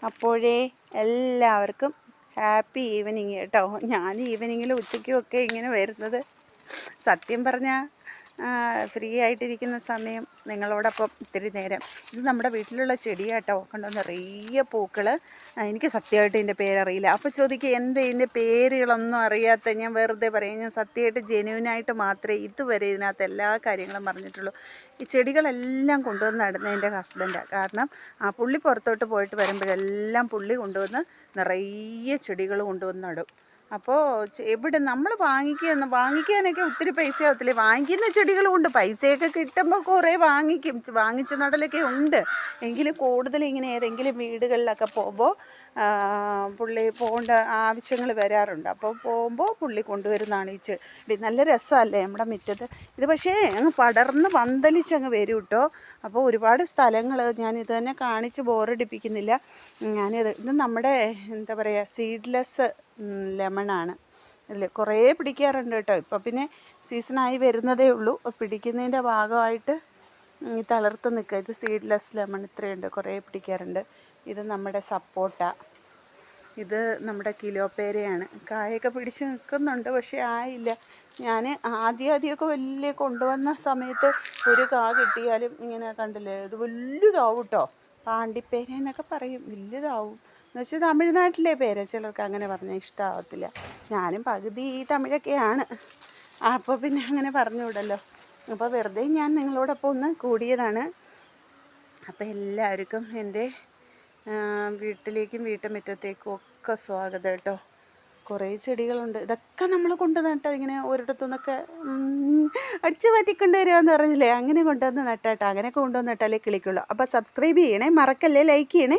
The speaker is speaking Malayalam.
അപ്പോഴേ എല്ലാവർക്കും ഹാപ്പി ഈവനിങ് കേട്ടോ. ഞാൻ ഈവനിങ്ങിൽ ഉച്ചയ്ക്കുമൊക്കെ ഇങ്ങനെ വരുന്നത് സത്യം പറഞ്ഞാൽ ഫ്രീ ആയിട്ടിരിക്കുന്ന സമയം നിങ്ങളോടൊപ്പം ഇത്തിരി നേരം. ഇത് നമ്മുടെ വീട്ടിലുള്ള ചെടിയാട്ടോ, കണ്ടോ നിറയെ പൂക്കൾ. എനിക്ക് സത്യമായിട്ട് ഇതിൻ്റെ പേരറിയില്ല. അപ്പോൾ ചോദിക്കുക എന്ത് ഇതിൻ്റെ പേരുകളൊന്നും അറിയാത്ത. ഞാൻ വെറുതെ പറയും, ഞാൻ സത്യമായിട്ട് ജെന്യൂനായിട്ട് മാത്രമേ ഇതുവരെ ഇതിനകത്ത് എല്ലാ കാര്യങ്ങളും പറഞ്ഞിട്ടുള്ളൂ. ഈ ചെടികളെല്ലാം കൊണ്ടുവന്ന് നടുന്നത് എൻ്റെ ഹസ്ബൻഡാണ്. കാരണം പുള്ളി പുറത്തോട്ട് പോയിട്ട് വരുമ്പോഴെല്ലാം പുള്ളി കൊണ്ടുവന്ന് നിറയെ ചെടികൾ കൊണ്ടുവന്ന് നടും. അപ്പോൾ എവിടെ നമ്മൾ വാങ്ങിക്കാനൊക്കെ ഒത്തിരി പൈസ ആവത്തില്ലേ. വാങ്ങിക്കുന്ന ചെടികളും ഉണ്ട്, പൈസയൊക്കെ കിട്ടുമ്പോൾ കുറേ വാങ്ങിച്ച് നടലൊക്കെ ഉണ്ട്. എങ്കിലും കൂടുതൽ ഇങ്ങനെ ഏതെങ്കിലും വീടുകളിലൊക്കെ പോകുമ്പോൾ പുള്ളി പോകേണ്ട ആവശ്യങ്ങൾ വരാറുണ്ട്. അപ്പോൾ പോകുമ്പോൾ പുള്ളി കൊണ്ടുവരുന്നതാണ് ഈ ചെടി. നല്ല രസമല്ലേ നമ്മുടെ മുറ്റത്ത്. ഇത് പക്ഷേ അങ്ങ് പടർന്ന് പന്തലിച്ചങ്ങ് വരും കേട്ടോ. അപ്പോൾ ഒരുപാട് സ്ഥലങ്ങൾ ഞാനിത് തന്നെ കാണിച്ച് ബോറടിപ്പിക്കുന്നില്ല. ഇത് നമ്മുടെ എന്താ പറയുക, സീഡ്ലെസ് ലെമണാണ്. ഇതിൽ കുറേ പിടിക്കാറുണ്ട് കേട്ടോ. ഇപ്പോൾ പിന്നെ സീസണായി വരുന്നതേ ഉള്ളൂ. പിടിക്കുന്നതിൻ്റെ ഭാഗമായിട്ട് ഈ തളർത്ത് നിൽക്കുക. ഇത് സീഡ്ലെസ് ലെമൺ ഇത്രയുണ്ട്, കുറേ പിടിക്കാറുണ്ട്. ഇത് നമ്മുടെ സപ്പോട്ട, ഇത് നമ്മുടെ കിലോപ്പേരയാണ്. കായൊക്കെ പിടിച്ച് നിൽക്കുന്നുണ്ട്, പക്ഷേ ആയില്ല. ഞാൻ ആദ്യമൊക്കെ വലിയ കൊണ്ടുവന്ന സമയത്ത് ഒരു കാ കിട്ടിയാലും ഇങ്ങനെ കണ്ടില്ലേ, ഇത് വലുതാവും കേട്ടോ. പാണ്ടിപ്പേര എന്നൊക്കെ പറയും, വലുതാവും. എന്ന് വെച്ചാൽ തമിഴ്നാട്ടിലെ പേര്, ചിലർക്ക് അങ്ങനെ പറഞ്ഞാൽ ഇഷ്ടമാവത്തില്ല. ഞാനും പകുതി തമിഴൊക്കെയാണ്, അപ്പോൾ പിന്നെ അങ്ങനെ പറഞ്ഞുകൂടല്ലോ. അപ്പോൾ വെറുതെ ഞാൻ നിങ്ങളോടൊപ്പം ഒന്ന് കൂടിയതാണ്. അപ്പോൾ എല്ലാവർക്കും എൻ്റെ വീട്ടിലേക്കും വീട്ടുമുറ്റത്തേക്കും ഒക്കെ സ്വാഗതം കേട്ടോ. കുറേ ചെടികളുണ്ട്. ഇതൊക്കെ നമ്മൾ കൊണ്ട് നട്ടാൽ ഇങ്ങനെ ഒരിടത്തുനിന്നൊക്കെ അടിച്ചു മാറ്റിക്കൊണ്ട് വരികയെന്ന് പറഞ്ഞില്ലേ, അങ്ങനെ കൊണ്ടുവന്ന് നട്ടാട്ടോ. അങ്ങനെയൊക്കെ കൊണ്ടുവന്ന് നട്ടാലേ കിളിക്കുള്ളൂ. അപ്പോൾ സബ്സ്ക്രൈബ് ചെയ്യണേ, മറക്കല്ലേ, ലൈക്ക് ചെയ്യണേ.